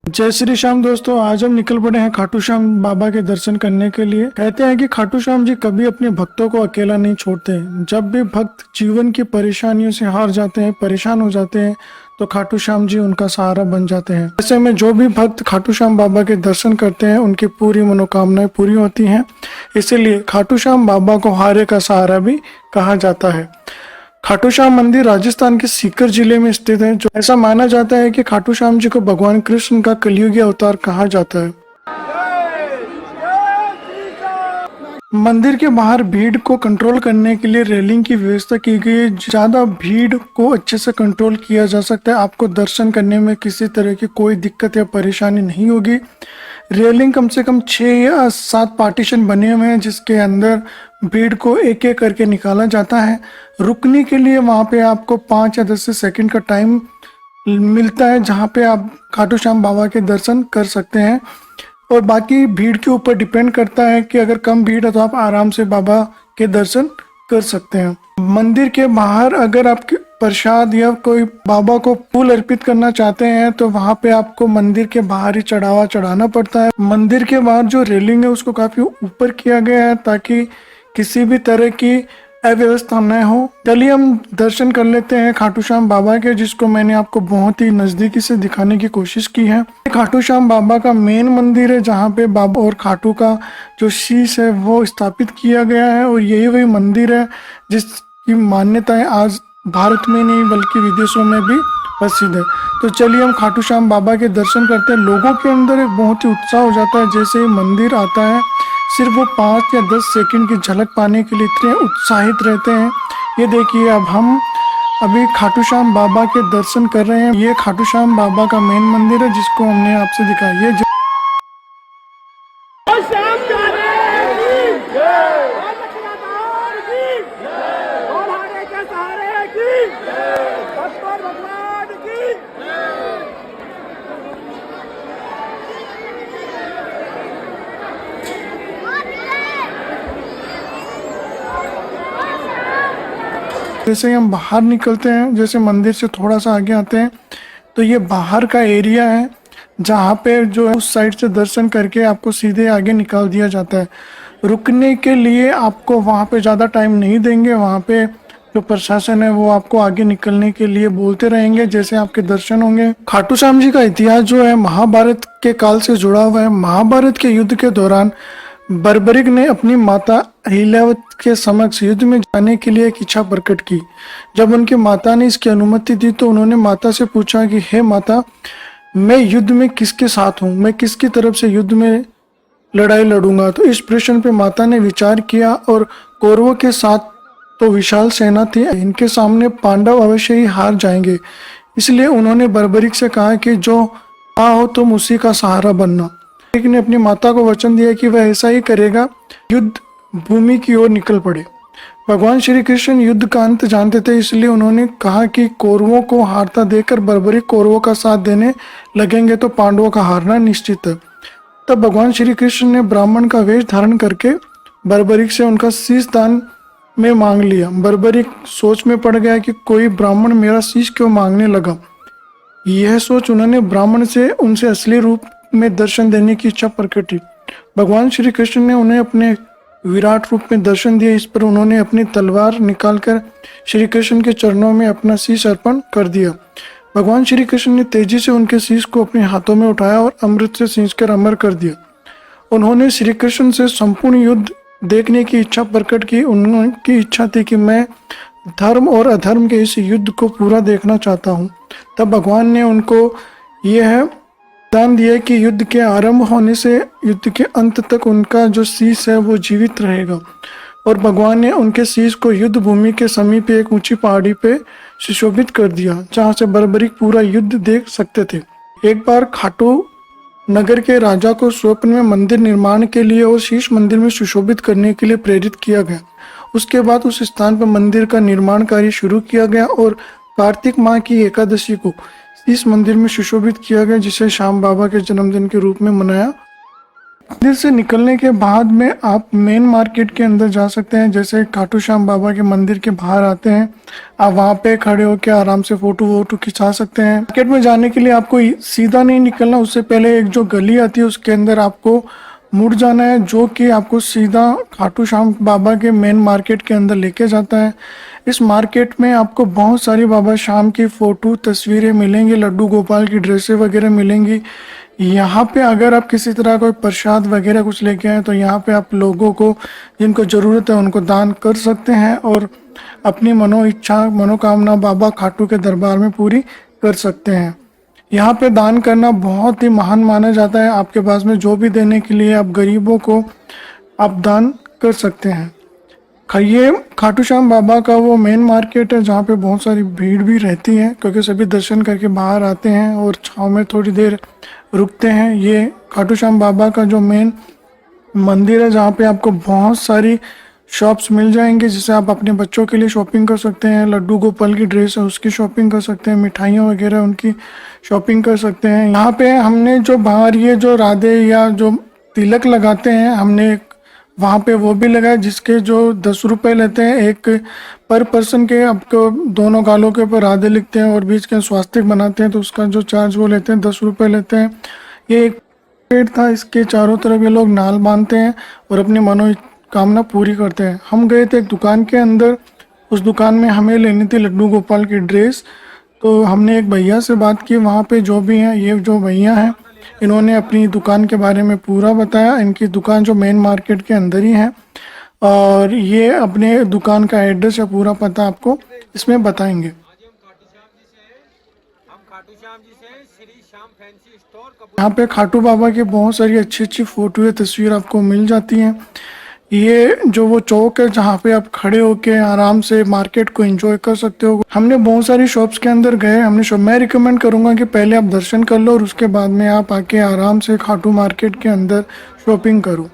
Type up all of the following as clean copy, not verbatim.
जय श्री श्याम दोस्तों, आज हम निकल पड़े हैं खाटू श्याम बाबा के दर्शन करने के लिए। कहते हैं कि खाटू श्याम जी कभी अपने भक्तों को अकेला नहीं छोड़ते। जब भी भक्त जीवन की परेशानियों से हार जाते हैं, परेशान हो जाते हैं, तो खाटू श्याम जी उनका सहारा बन जाते हैं। ऐसे में जो भी भक्त खाटू श्याम बाबा के दर्शन करते हैं, उनकी पूरी मनोकामनाएं पूरी होती हैं। इसीलिए खाटू श्याम बाबा को हारे का सहारा भी कहा जाता है। खाटू श्याम मंदिर राजस्थान के सीकर जिले में स्थित है। जो ऐसा माना जाता है कि खाटू श्याम जी को भगवान कृष्ण का कलयुगी अवतार कहा जाता है। मंदिर के बाहर भीड़ को कंट्रोल करने के लिए रेलिंग की व्यवस्था की गई है। ज्यादा भीड़ को अच्छे से कंट्रोल किया जा सकता है। आपको दर्शन करने में किसी तरह की कोई दिक्कत या परेशानी नहीं होगी। रेलिंग कम से कम 6 या 7 पार्टीशन बने हुए हैं, जिसके अंदर भीड़ को एक एक करके निकाला जाता है। रुकने के लिए वहां पे आपको 5 या 10 सेकंड का टाइम मिलता है, जहां पे आप खाटू श्याम बाबा के दर्शन कर सकते हैं। और बाकी भीड़ के ऊपर डिपेंड करता है कि अगर कम भीड़ है तो आप आराम से बाबा के दर्शन कर सकते हैं। मंदिर के बाहर अगर आप प्रसाद या कोई बाबा को फूल अर्पित करना चाहते हैं तो वहां पे आपको मंदिर के बाहर ही चढ़ावा चढ़ाना पड़ता है। मंदिर के बाहर जो रेलिंग है उसको काफी ऊपर किया गया है ताकि किसी भी तरह की अव्यवस्था न हो। चलिए हम दर्शन कर लेते हैं खाटू श्याम बाबा के, जिसको मैंने आपको बहुत ही नजदीकी से दिखाने की कोशिश की है। खाटू श्याम बाबा का मेन मंदिर है, जहाँ पे बाबा और खाटू का जो शीश है वो स्थापित किया गया है। और यही वही मंदिर है जिसकी मान्यताएं आज भारत में नहीं बल्कि विदेशों में भी प्रसिद्ध है। तो चलिए हम खाटू श्याम बाबा के दर्शन करते हैं। लोगों के अंदर एक बहुत ही उत्साह हो जाता है जैसे ही मंदिर आता है। सिर्फ वो 5 या 10 सेकंड की झलक पाने के लिए इतने उत्साहित रहते हैं। ये देखिए, अब हम अभी खाटू श्याम बाबा के दर्शन कर रहे हैं। ये खाटू श्याम बाबा का मेन मंदिर है जिसको हमने आपसे दिखाया। ये जैसे हम बाहर निकलते हैं, जैसे मंदिर से थोड़ा सा आगे आते हैं तो ये बाहर का एरिया है जहाँ पे जो है उस साइड से दर्शन करके आपको सीधे आगे निकाल दिया जाता है। रुकने के लिए आपको वहाँ पे ज़्यादा टाइम नहीं देंगे। वहाँ पे जो प्रशासन है वो आपको आगे निकलने के लिए बोलते रहेंगे जैसे आपके दर्शन होंगे। खाटू श्याम जी का इतिहास जो है महाभारत के काल से जुड़ा हुआ है। महाभारत के युद्ध के दौरान बर्बरिक ने अपनी माता अहिल्यावत के समक्ष युद्ध में जाने के लिए एक इच्छा प्रकट की। जब उनकी माता ने इसकी अनुमति दी तो उन्होंने माता से पूछा कि हे माता, मैं युद्ध में किसके साथ हूँ, मैं किसकी तरफ से युद्ध में लड़ाई लड़ूंगा। तो इस प्रश्न पे माता ने विचार किया और कौरवों के साथ तो विशाल सेना थी, इनके सामने पांडव अवश्य ही हार जाएंगे। इसलिए उन्होंने बर्बरिक से कहा कि जो कहा हो तुम उसी का सहारा बनना। बर्बरिक ने अपनी माता को वचन दिया कि वह ऐसा ही करेगा। युद्ध भूमि की ओर निकल पड़े। भगवान श्री कृष्ण युद्ध का अंत जानते थे, इसलिए उन्होंने कहा कि कौरवों को हारता देखकर बर्बरिक कौरवों का साथ देने लगेंगे तो पांडवों का हारना निश्चित है। तब भगवान श्री कृष्ण ने ब्राह्मण का वेश धारण करके बर्बरिक से उनका शीश दान में मांग लिया। बर्बरिक सोच में पड़ गया कि कोई ब्राह्मण मेरा शीश क्यों मांगने लगा। यह सोच उन्होंने ब्राह्मण से उनसे असली रूप में दर्शन देने की इच्छा प्रकट की। भगवान श्री कृष्ण ने उन्हें अपने विराट रूप में दर्शन दिया। इस पर उन्होंने अपनी तलवार निकालकर श्री कृष्ण के चरणों में अपना शीश अर्पण कर दिया। भगवान श्री कृष्ण ने तेजी से उनके शीश को अपने हाथों में उठाया और अमृत से सींचकर अमर कर दिया। उन्होंने श्री कृष्ण से संपूर्ण युद्ध देखने की इच्छा प्रकट की। उनकी इच्छा थी कि मैं धर्म और अधर्म के इस युद्ध को पूरा देखना चाहता हूँ। तब भगवान ने उनको यह दान दिया कि युद्ध के आरंभ होने से युद्ध के अंत तक उनका जो शीश है वो जीवित रहेगा। और भगवान ने उनके शीश को युद्ध भूमि के समीप एक ऊंची पहाड़ी पे सुशोभित कर दिया, जहां से बर्बरिक पूरा युद्ध देख सकते थे। एक बार खाटू नगर के राजा को स्वप्न में मंदिर निर्माण के लिए और शीश मंदिर में सुशोभित करने के लिए प्रेरित किया गया। उसके बाद उस स्थान पर मंदिर का निर्माण कार्य शुरू किया गया और कार्तिक माह की एकादशी को इस मंदिर में सुशोभित किया गया, जिसे श्याम बाबा के जन्मदिन के रूप में मनाया मंदिर से निकलने के बाद में आप मेन मार्केट के अंदर जा सकते हैं। जैसे खाटू श्याम बाबा के मंदिर के बाहर आते हैं, आप वहाँ पे खड़े होकर आराम से फोटो वोटो खिंचा सकते हैं। मार्केट में जाने के लिए आपको सीधा नहीं निकलना, उससे पहले एक जो गली आती है उसके अंदर आपको मुड़ जाना है, जो कि आपको सीधा खाटू श्याम बाबा के मेन मार्केट के अंदर लेके जाता है। इस मार्केट में आपको बहुत सारी बाबा श्याम की फोटो तस्वीरें मिलेंगी, लड्डू गोपाल की ड्रेसें वगैरह मिलेंगी। यहाँ पे अगर आप किसी तरह कोई प्रसाद वगैरह कुछ लेके आए तो यहाँ पे आप लोगों को जिनको ज़रूरत है उनको दान कर सकते हैं और अपनी मनो इच्छा मनोकामना बाबा खाटू के दरबार में पूरी कर सकते हैं। यहाँ पे दान करना बहुत ही महान माना जाता है। आपके पास में जो भी देने के लिए आप गरीबों को आप दान कर सकते हैं। ये खाटू श्याम बाबा का वो मेन मार्केट है जहाँ पे बहुत सारी भीड़ भी रहती है, क्योंकि सभी दर्शन करके बाहर आते हैं और छाँव में थोड़ी देर रुकते हैं। ये खाटू श्याम बाबा का जो मेन मंदिर है जहाँ पे आपको बहुत सारी शॉप्स मिल जाएंगी, जिससे आप अपने बच्चों के लिए शॉपिंग कर सकते हैं। लड्डू गोपाल की ड्रेस है उसकी शॉपिंग कर सकते हैं, मिठाइयाँ वगैरह उनकी शॉपिंग कर सकते हैं। यहाँ पे हमने जो बाहर ये जो राधे या जो तिलक लगाते हैं हमने वहाँ पे वो भी लगाए, जिसके जो 10 रुपए लेते हैं एक पर पर्सन के। आपको दोनों गालों के ऊपर राधे लिखते हैं और बीच के स्वास्तिक बनाते हैं तो उसका जो चार्ज वो लेते हैं 10 रुपए लेते हैं। ये एक पेड़ था, इसके चारों तरफ ये लोग नाल बांधते हैं और अपनी मनोकामना पूरी करते हैं। हम गए थे एक दुकान के अंदर, उस दुकान में हमें लेनी थी लड्डू गोपाल की ड्रेस। तो हमने एक भैया से बात की, वहाँ पे जो भी हैं ये जो भैया हैं इन्होंने अपनी दुकान के बारे में पूरा बताया। इनकी दुकान जो मेन मार्केट के अंदर ही है और ये अपने दुकान का एड्रेस या पूरा पता आपको इसमें बताएंगे। यहाँ पे खाटू बाबा के बहुत सारी अच्छी अच्छी फोटो या तस्वीर आपको मिल जाती हैं। ये जो वो चौक है जहाँ पे आप खड़े होके आराम से मार्केट को एंजॉय कर सकते हो। हमने बहुत सारी शॉप्स के अंदर गए, हमने शॉप मैं रिकमेंड करूँगा कि पहले आप दर्शन कर लो और उसके बाद में आप आके आराम से खाटू मार्केट के अंदर शॉपिंग करो।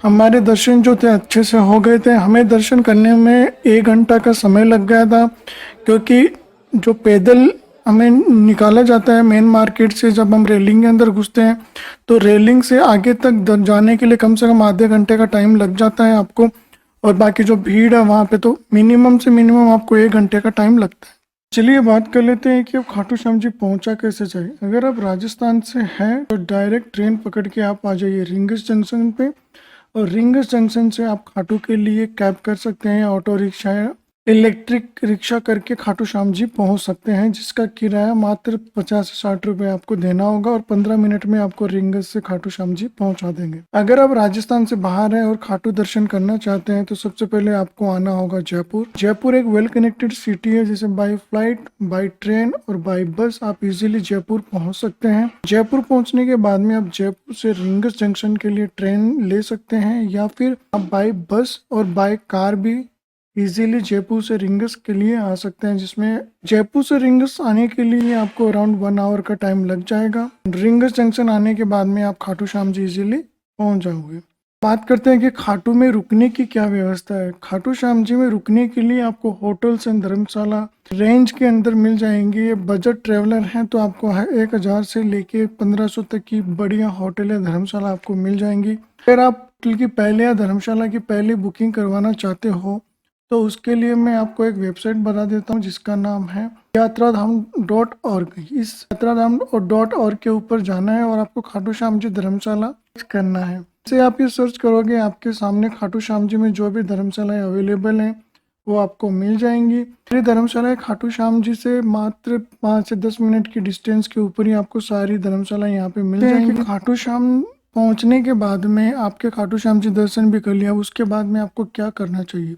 हमारे दर्शन जो थे अच्छे से हो गए थे। हमें दर्शन करने में 1 घंटा का समय लग गया था, क्योंकि जो पैदल हमें निकाला जाता है मेन मार्केट से, जब हम रेलिंग के अंदर घुसते हैं तो रेलिंग से आगे तक जाने के लिए कम से कम आधे घंटे का टाइम लग जाता है आपको। और बाकी जो भीड़ है वहाँ पे तो मिनिमम से मिनिमम आपको 1 घंटे का टाइम लगता है। चलिए बात कर लेते हैं कि अब खाटू श्याम जी पहुँचा कैसे जाए। अगर आप राजस्थान से हैं तो डायरेक्ट ट्रेन पकड़ के आप आ जाइए रिंगस जंक्शन पे, और रिंगस जंक्शन से आप खाटू के लिए कैब कर सकते हैं, ऑटो रिक्शा या इलेक्ट्रिक रिक्शा करके खाटू श्याम जी पहुंच सकते हैं, जिसका किराया मात्र 50 से 60 रुपये आपको देना होगा और 15 मिनट में आपको रिंगस से खाटू श्याम जी पहुंचा देंगे। अगर आप राजस्थान से बाहर हैं और खाटू दर्शन करना चाहते हैं तो सबसे पहले आपको आना होगा जयपुर। जयपुर एक वेल कनेक्टेड सिटी है, जिसे बाई फ्लाइट, बाई ट्रेन और बाई बस आप इजीली जयपुर पहुंच सकते हैं। जयपुर पहुंचने के बाद में आप जयपुर से रिंगस जंक्शन के लिए ट्रेन ले सकते हैं, या फिर आप बाई बस और बाई कार भी इजीली जयपुर से रिंगस के लिए आ सकते हैं, जिसमें जयपुर से रिंगस आने के लिए आपको अराउंड 1 आवर का टाइम लग जाएगा। रिंगस जंक्शन आने के बाद में आप खाटू श्याम जी इजीली पहुंच जाओगे। बात करते हैं कि खाटू में रुकने की क्या व्यवस्था है। खाटू श्याम जी में रुकने के लिए आपको होटल्स एंड धर्मशाला रेंज के अंदर मिल जाएंगे। ये बजट ट्रेवलर हैं तो आपको 1000 से लेके 1500 तक की बढ़िया होटल या धर्मशाला आपको मिल जाएंगी। अगर आप होटल की पहले या धर्मशाला की पहले बुकिंग करवाना चाहते हो तो उसके लिए मैं आपको एक वेबसाइट बता देता हूँ जिसका नाम है यात्राधाम.org। इस यात्राधाम.org के ऊपर जाना है और आपको खाटू श्याम जी धर्मशाला करना है। इसे आप ये सर्च करोगे आपके सामने खाटू श्याम जी में जो भी धर्मशालाएं अवेलेबल हैं वो आपको मिल जाएंगी। ये धर्मशालाएं खाटू श्याम जी से मात्र 5 से 10 मिनट की डिस्टेंस के ऊपर ही आपको सारी धर्मशालाएं यहाँ पे मिल जाएंगी। खाटू श्याम पहुँचने के बाद में आपके खाटू श्याम जी दर्शन भी कर लिया, उसके बाद में आपको क्या करना चाहिए।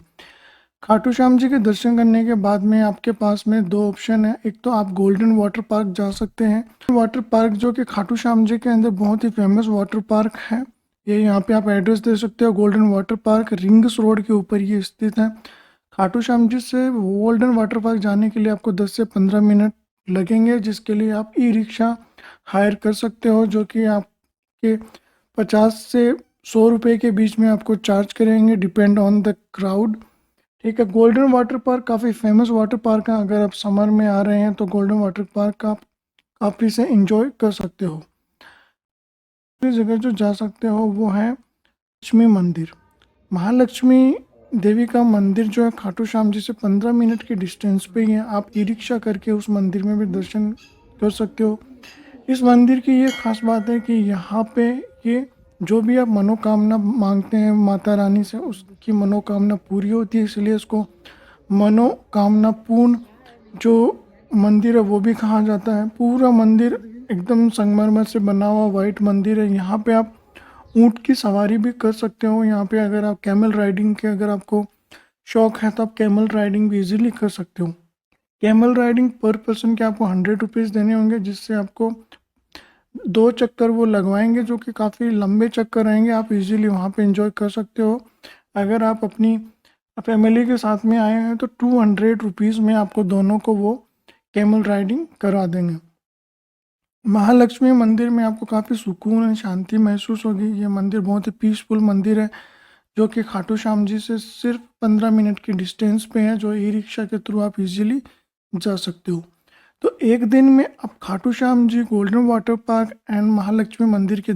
खाटू श्याम जी के दर्शन करने के बाद में आपके पास में 2 ऑप्शन है। एक तो आप गोल्डन वाटर पार्क जा सकते हैं। वाटर पार्क जो कि खाटू श्याम जी के अंदर बहुत ही फेमस वाटर पार्क है। ये यहाँ पे आप एड्रेस दे सकते हो। Golden water park rings road के ऊपर ये स्थित है। खाटू श्याम जी से गोल्डन वाटर पार्क जाने के लिए आपको 10 से 15 मिनट लगेंगे, जिसके लिए आप ई रिक्शा हायर कर सकते हो, जो कि आपके 50 से 100 रुपये के बीच में आपको चार्ज करेंगे, डिपेंड ऑन द क्राउड। ठीक है। गोल्डन वाटर पार्क काफ़ी फेमस वाटर पार्क है। अगर आप समर में आ रहे हैं तो गोल्डन वाटर पार्क आप काफ़ी से एंजॉय कर सकते हो। दूसरी जगह जो जा सकते हो वो है लक्ष्मी मंदिर। महालक्ष्मी देवी का मंदिर जो है खाटू श्याम जी से 15 मिनट के डिस्टेंस पे ही है। आप ई रिक्शा करके उस मंदिर में भी दर्शन कर सकते हो। इस मंदिर की ये खास बात है कि यहाँ पे ये जो भी आप मनोकामना मांगते हैं माता रानी से, उसकी मनोकामना पूरी होती है, इसलिए इसको मनोकामना पूर्ण जो मंदिर है वो भी कहा जाता है। पूरा मंदिर एकदम संगमरमर से बना हुआ वाइट मंदिर है। यहाँ पे आप ऊँट की सवारी भी कर सकते हो। यहाँ पे अगर आप कैमल राइडिंग के अगर आपको शौक है तो आप कैमल राइडिंग भी इजीली कर सकते हो। कैमल राइडिंग पर पर्सन के आपको 100 रुपीज़ देने होंगे, जिससे आपको 2 चक्कर वो लगवाएंगे जो कि काफ़ी लंबे चक्कर रहेंगे। आप इजीली वहाँ पे एंजॉय कर सकते हो। अगर आप अपनी फैमिली के साथ में आए हैं तो 200 रुपीज़ में आपको दोनों को वो कैमल राइडिंग करा देंगे। महालक्ष्मी मंदिर में आपको काफ़ी सुकून और शांति महसूस होगी। ये मंदिर बहुत ही पीसफुल मंदिर है जो कि खाटू श्याम जी से सिर्फ 15 मिनट की डिस्टेंस पे है, जो ई रिक्शा के थ्रू आप इजीली जा सकते हो। तो एक दिन में आप Khatu Shyam ji, golden water park and Mahalakshmi मंदिर के